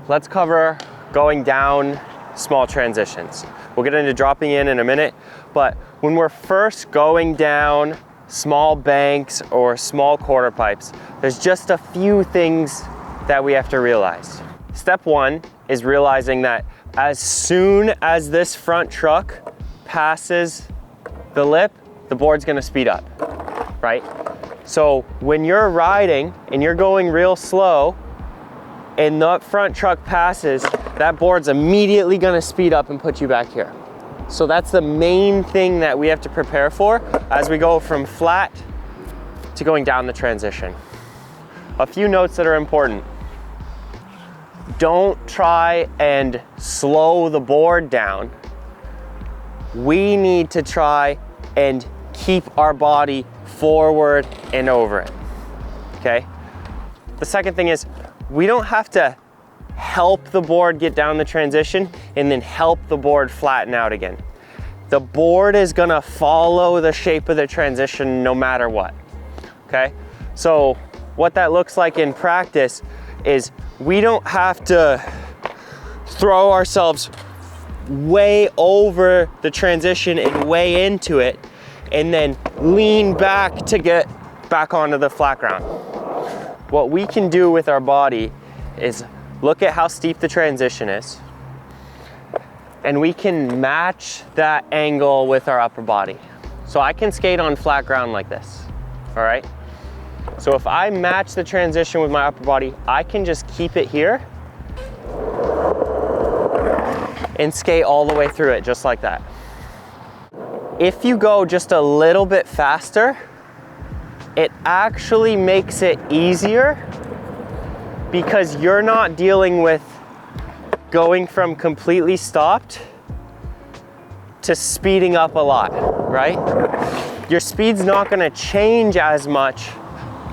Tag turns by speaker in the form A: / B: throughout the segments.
A: let's cover going down small transitions. We'll get into dropping in a minute, but when we're first going down small banks or small quarter pipes, there's just a few things that we have to realize. Step one is realizing that as soon as this front truck passes the lip, the board's gonna speed up, right? So when you're riding and you're going real slow and the front truck passes, that board's immediately gonna speed up and put you back here. So that's the main thing that we have to prepare for as we go from flat to going down the transition. A few notes that are important. Don't try and slow the board down. We need to try and keep our body forward and over it, okay? The second thing is, we don't have to help the board get down the transition and then help the board flatten out again. The board is gonna follow the shape of the transition no matter what, okay? So what that looks like in practice is we don't have to throw ourselves way over the transition and way into it and then lean back to get back onto the flat ground. What we can do with our body is look at how steep the transition is, and we can match that angle with our upper body. So I can skate on flat ground like this, all right? So if I match the transition with my upper body, I can just keep it here and skate all the way through it just like that. If you go just a little bit faster, it actually makes it easier because you're not dealing with going from completely stopped to speeding up a lot, right? Your speed's not gonna change as much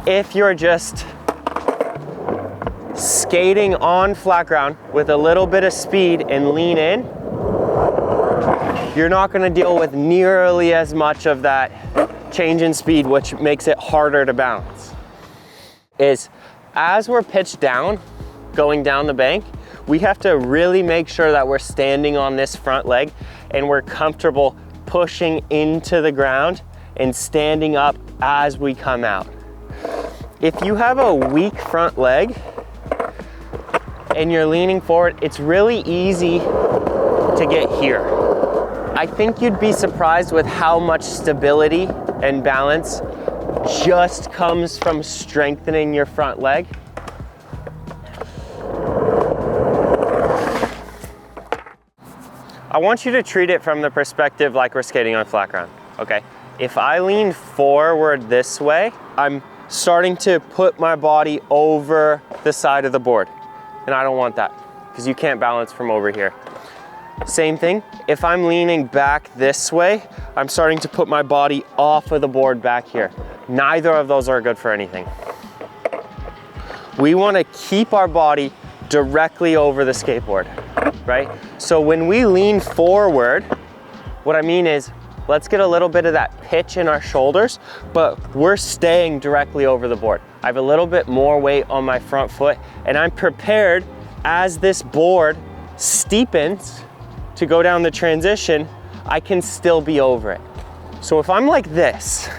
A: if you're just skating on flat ground with a little bit of speed and lean in. You're not gonna deal with nearly as much of that change in speed, which makes it harder to balance. As we're pitched down, going down the bank, we have to really make sure that we're standing on this front leg and we're comfortable pushing into the ground and standing up as we come out. If you have a weak front leg and you're leaning forward, it's really easy to get here. I think you'd be surprised with how much stability and balance just comes from strengthening your front leg. I want you to treat it from the perspective like we're skating on flat ground, okay? If I lean forward this way, I'm starting to put my body over the side of the board, and I don't want that because you can't balance from over here. Same thing, if I'm leaning back this way, I'm starting to put my body off of the board back here. Neither of those are good for anything. We want to keep our body directly over the skateboard, right? So when we lean forward, what I mean is, let's get a little bit of that pitch in our shoulders, but we're staying directly over the board. I have a little bit more weight on my front foot, and I'm prepared as this board steepens to go down the transition, I can still be over it. So if I'm like this,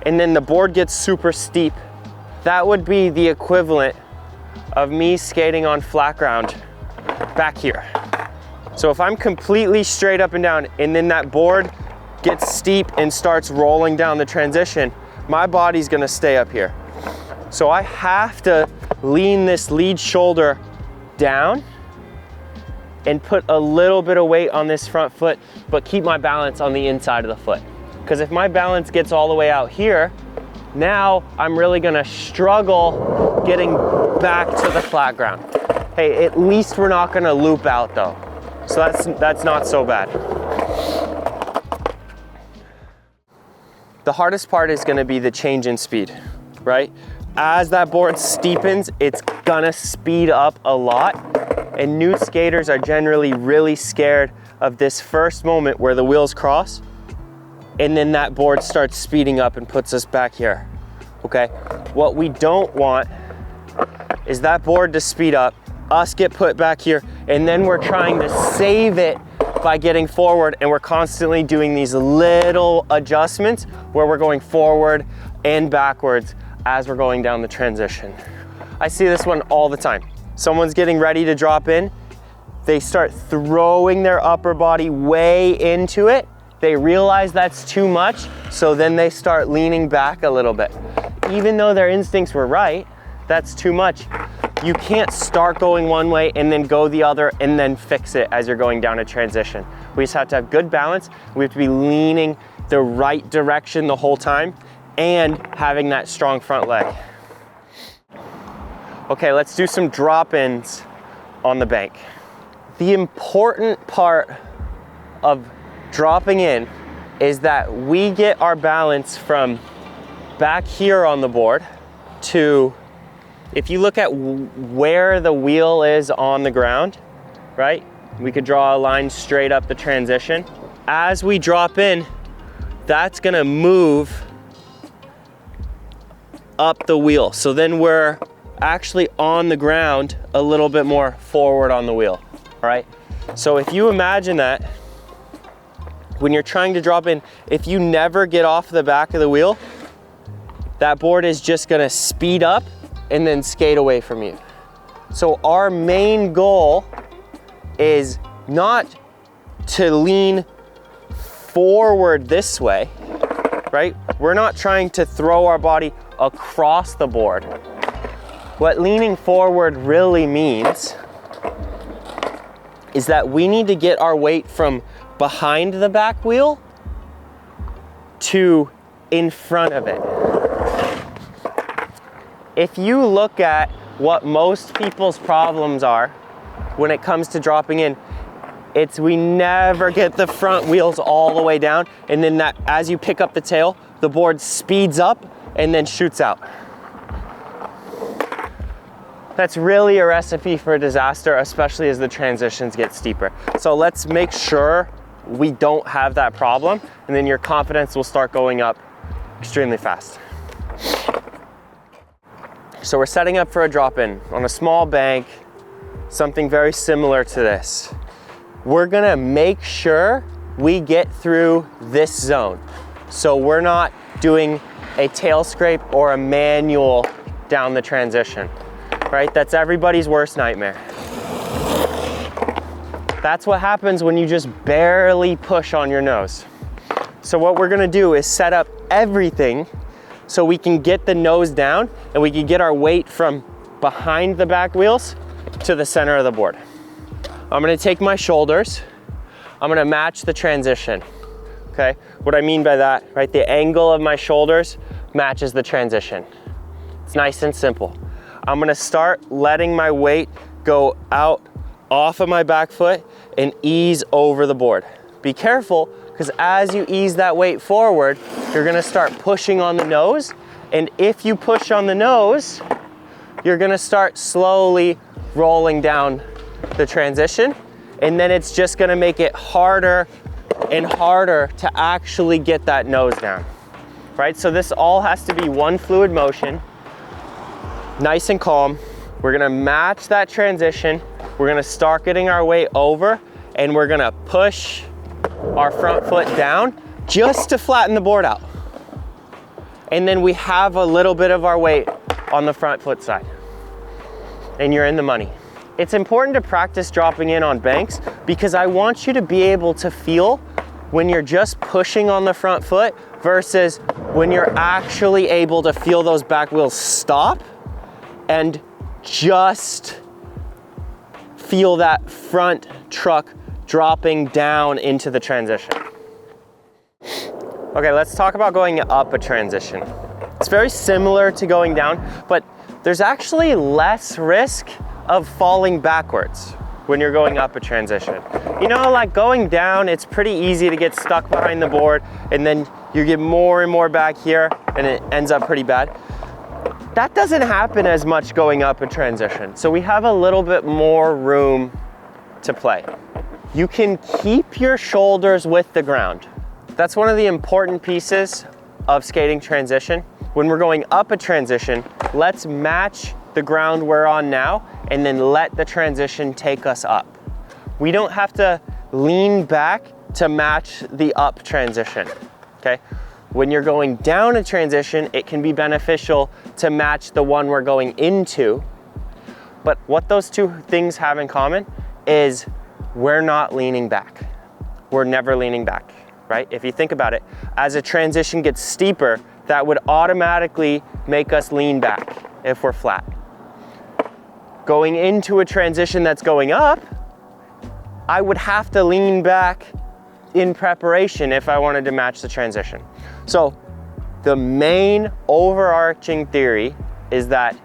A: and then the board gets super steep, that would be the equivalent of me skating on flat ground back here. So if I'm completely straight up and down, and then that board gets steep and starts rolling down the transition, my body's gonna stay up here. So I have to lean this lead shoulder down and put a little bit of weight on this front foot, but keep my balance on the inside of the foot. Because if my balance gets all the way out here, now I'm really gonna struggle getting back to the flat ground. Hey, at least we're not gonna loop out though. So that's not so bad. The hardest part is gonna be the change in speed, right? As that board steepens, it's gonna speed up a lot. And new skaters are generally really scared of this first moment where the wheels cross and then that board starts speeding up and puts us back here, okay? What we don't want is that board to speed up us get put back here, and then we're trying to save it by getting forward, and we're constantly doing these little adjustments where we're going forward and backwards as we're going down the transition. I see this one all the time. Someone's getting ready to drop in, they start throwing their upper body way into it. They realize that's too much, so then they start leaning back a little bit. Even though their instincts were right, that's too much. You can't start going one way and then go the other and then fix it as you're going down a transition. We just have to have good balance. We have to be leaning the right direction the whole time and having that strong front leg. Okay, let's do some drop-ins on the bank. The important part of dropping in is that we get our balance from back here on the board to, if you look at where the wheel is on the ground, right? We could draw a line straight up the transition. As we drop in, that's gonna move up the wheel. So then we're actually on the ground a little bit more forward on the wheel, all right? So if you imagine that, when you're trying to drop in, if you never get off the back of the wheel, that board is just gonna speed up and then skate away from you. So our main goal is not to lean forward this way, right? We're not trying to throw our body across the board. What leaning forward really means is that we need to get our weight from behind the back wheel to in front of it. If you look at what most people's problems are when it comes to dropping in, it's we never get the front wheels all the way down, and then that as you pick up the tail, the board speeds up and then shoots out. That's really a recipe for disaster, especially as the transitions get steeper. So let's make sure we don't have that problem, and then your confidence will start going up extremely fast. So we're setting up for a drop-in on a small bank, something very similar to this. We're gonna make sure we get through this zone. So we're not doing a tail scrape or a manual down the transition, right? That's everybody's worst nightmare. That's what happens when you just barely push on your nose. So what we're gonna do is set up everything so we can get the nose down and we can get our weight from behind the back wheels to the center of the board. I'm gonna take my shoulders, I'm gonna match the transition, okay? What I mean by that, right? The angle of my shoulders matches the transition. It's nice and simple. I'm gonna start letting my weight go out off of my back foot and ease over the board. Be careful, because as you ease that weight forward, you're gonna start pushing on the nose, and if you push on the nose, you're gonna start slowly rolling down the transition, and then it's just gonna make it harder and harder to actually get that nose down, right? So this all has to be one fluid motion, nice and calm. We're gonna match that transition. We're gonna start getting our weight over, and we're gonna push our front foot down just to flatten the board out. And then we have a little bit of our weight on the front foot side, and you're in the money. It's important to practice dropping in on banks because I want you to be able to feel when you're just pushing on the front foot versus when you're actually able to feel those back wheels stop and just feel that front truck dropping down into the transition. Okay, let's talk about going up a transition. It's very similar to going down, but there's actually less risk of falling backwards when you're going up a transition. You know, like going down, it's pretty easy to get stuck behind the board, and then you get more and more back here, and it ends up pretty bad. That doesn't happen as much going up a transition. So we have a little bit more room to play. You can keep your shoulders with the ground. That's one of the important pieces of skating transition. When we're going up a transition, let's match the ground we're on now and then let the transition take us up. We don't have to lean back to match the up transition, okay? When you're going down a transition, it can be beneficial to match the one we're going into. But what those two things have in common is we're not leaning back. We're never leaning back, right? If you think about it, as a transition gets steeper, that would automatically make us lean back if we're flat. Going into a transition that's going up, I would have to lean back in preparation if I wanted to match the transition. So the main overarching theory is that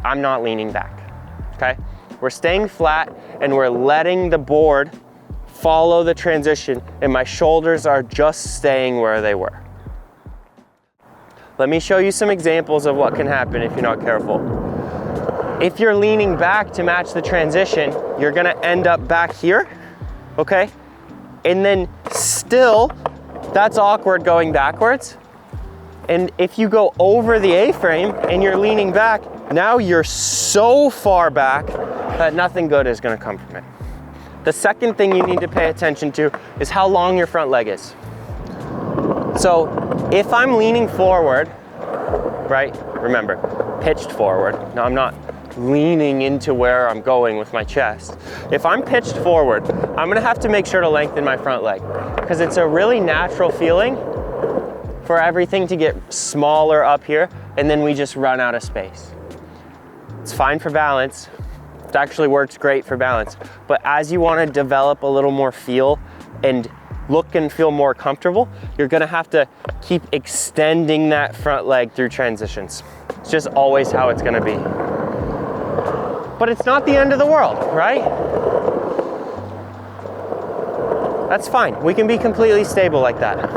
A: I'm not leaning back, okay? We're staying flat and we're letting the board follow the transition and my shoulders are just staying where they were. Let me show you some examples of what can happen if you're not careful. If you're leaning back to match the transition, you're gonna end up back here, okay? And then still, that's awkward going backwards. And if you go over the A-frame and you're leaning back, now you're so far back that nothing good is gonna come from it. The second thing you need to pay attention to is how long your front leg is. So if I'm leaning forward, right, remember, pitched forward. Now I'm not leaning into where I'm going with my chest. If I'm pitched forward, I'm gonna have to make sure to lengthen my front leg because it's a really natural feeling for everything to get smaller up here and then we just run out of space. It's fine for balance. It actually works great for balance. But as you wanna develop a little more feel and look and feel more comfortable, you're gonna have to keep extending that front leg through transitions. It's just always how it's gonna be. But it's not the end of the world, right? That's fine. We can be completely stable like that.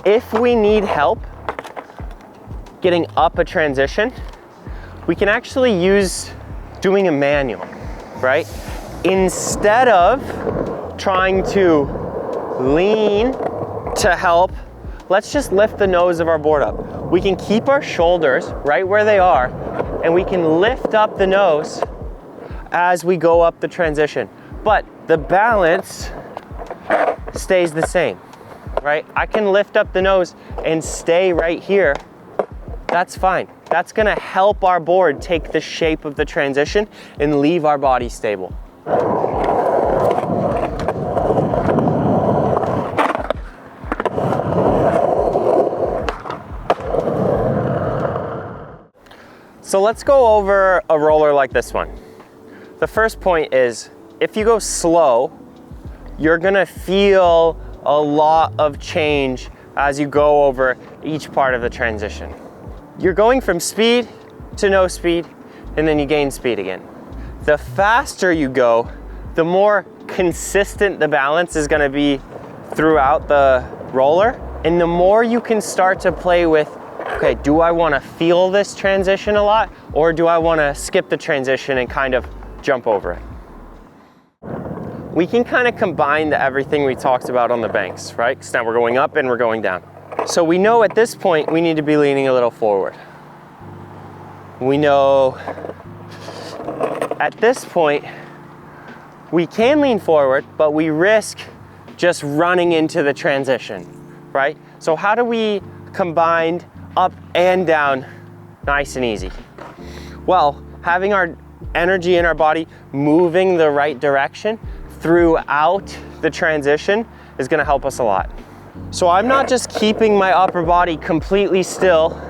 A: If we need help getting up a transition, we can actually use doing a manual, right? Instead of trying to lean to help, let's just lift the nose of our board up. We can keep our shoulders right where they are and we can lift up the nose as we go up the transition. But the balance stays the same, right? I can lift up the nose and stay right here. That's fine. That's gonna help our board take the shape of the transition and leave our body stable. So let's go over a roller like this one. The first point is, if you go slow, you're gonna feel a lot of change as you go over each part of the transition. You're going from speed to no speed, and then you gain speed again. The faster you go, the more consistent the balance is gonna be throughout the roller, and the more you can start to play with, okay, do I wanna feel this transition a lot, or do I wanna skip the transition and kind of jump over it? We can kind of combine everything we talked about on the banks, right? Because now we're going up and we're going down. So we know at this point we need to be leaning a little forward. We know at this point we can lean forward, but we risk just running into the transition, right? So how do we combine up and down nice and easy? Well, having our energy in our body moving the right direction throughout the transition is gonna help us a lot. So I'm not just keeping my upper body completely still,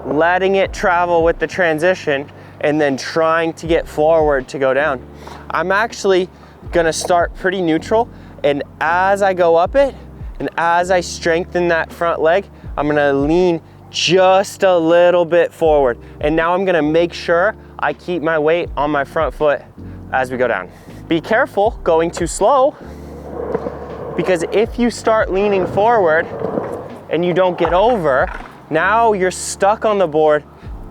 A: letting it travel with the transition, and then trying to get forward to go down. I'm actually gonna start pretty neutral, and as I go up it, and as I strengthen that front leg, I'm gonna lean just a little bit forward. And now I'm gonna make sure I keep my weight on my front foot as we go down. Be careful going too slow, because if you start leaning forward and you don't get over, now you're stuck on the board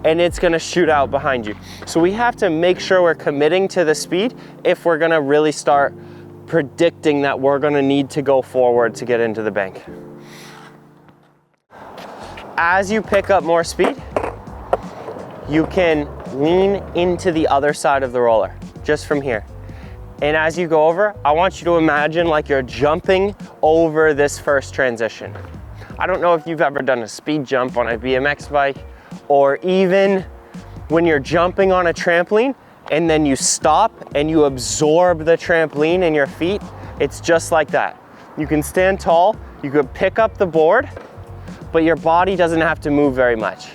A: and it's gonna shoot out behind you. So we have to make sure we're committing to the speed if we're gonna really start predicting that we're gonna need to go forward to get into the bank. As you pick up more speed, you can lean into the other side of the roller, just from here. And as you go over, I want you to imagine like you're jumping over this first transition. I don't know if you've ever done a speed jump on a BMX bike, or even when you're jumping on a trampoline and then you stop and you absorb the trampoline in your feet. It's just like that. You can stand tall, you could pick up the board, but your body doesn't have to move very much.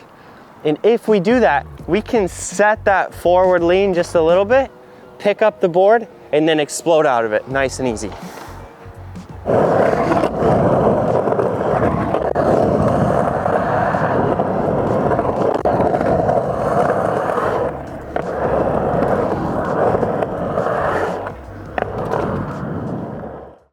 A: And if we do that, we can set that forward lean just a little bit, pick up the board, and then explode out of it, nice and easy.